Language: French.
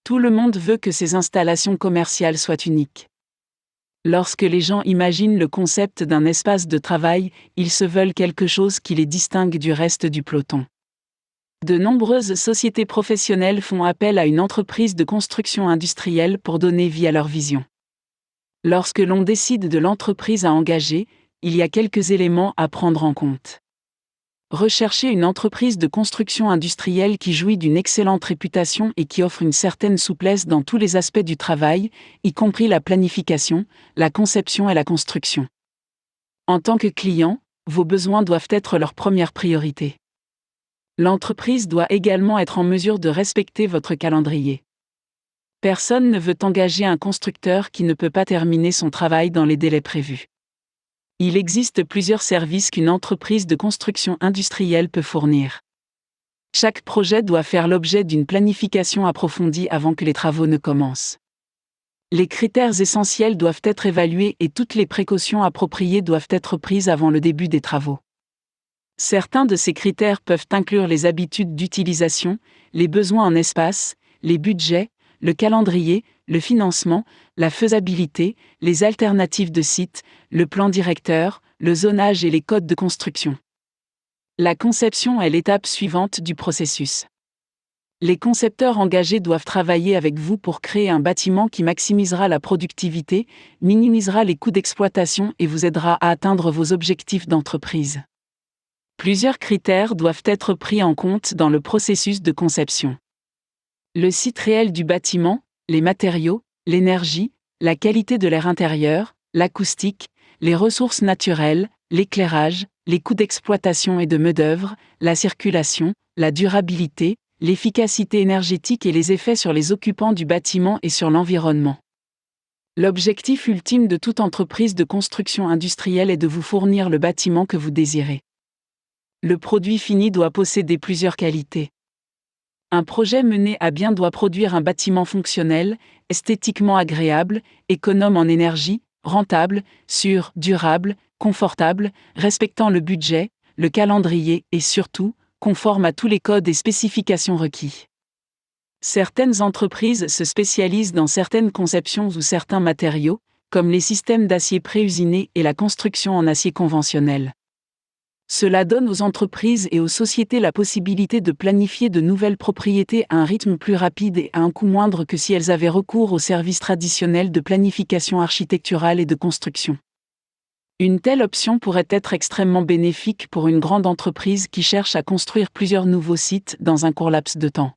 Tout le monde veut que ses installations commerciales soient uniques. Lorsque les gens imaginent le concept d'un espace de travail, ils se veulent quelque chose qui les distingue du reste du peloton. De nombreuses sociétés professionnelles font appel à une entreprise de construction industrielle pour donner vie à leur vision. Lorsque l'on décide de l'entreprise à engager, il y a quelques éléments à prendre en compte. Recherchez une entreprise de construction industrielle qui jouit d'une excellente réputation et qui offre une certaine souplesse dans tous les aspects du travail, y compris la planification, la conception et la construction. En tant que client, vos besoins doivent être leur première priorité. L'entreprise doit également être en mesure de respecter votre calendrier. Personne ne veut engager un constructeur qui ne peut pas terminer son travail dans les délais prévus. Il existe plusieurs services qu'une entreprise de construction industrielle peut fournir. Chaque projet doit faire l'objet d'une planification approfondie avant que les travaux ne commencent. Les critères essentiels doivent être évalués et toutes les précautions appropriées doivent être prises avant le début des travaux. Certains de ces critères peuvent inclure les habitudes d'utilisation, les besoins en espace, les budgets, le calendrier, le financement, la faisabilité, les alternatives de site, le plan directeur, le zonage et les codes de construction. La conception est l'étape suivante du processus. Les concepteurs engagés doivent travailler avec vous pour créer un bâtiment qui maximisera la productivité, minimisera les coûts d'exploitation et vous aidera à atteindre vos objectifs d'entreprise. Plusieurs critères doivent être pris en compte dans le processus de conception. Le site réel du bâtiment, les matériaux, l'énergie, la qualité de l'air intérieur, l'acoustique, les ressources naturelles, l'éclairage, les coûts d'exploitation et de main-d'œuvre, la circulation, la durabilité, l'efficacité énergétique et les effets sur les occupants du bâtiment et sur l'environnement. L'objectif ultime de toute entreprise de construction industrielle est de vous fournir le bâtiment que vous désirez. Le produit fini doit posséder plusieurs qualités. Un projet mené à bien doit produire un bâtiment fonctionnel, esthétiquement agréable, économe en énergie, rentable, sûr, durable, confortable, respectant le budget, le calendrier et surtout, conforme à tous les codes et spécifications requis. Certaines entreprises se spécialisent dans certaines conceptions ou certains matériaux, comme les systèmes d'acier préusinés et la construction en acier conventionnel. Cela donne aux entreprises et aux sociétés la possibilité de planifier de nouvelles propriétés à un rythme plus rapide et à un coût moindre que si elles avaient recours aux services traditionnels de planification architecturale et de construction. Une telle option pourrait être extrêmement bénéfique pour une grande entreprise qui cherche à construire plusieurs nouveaux sites dans un court laps de temps.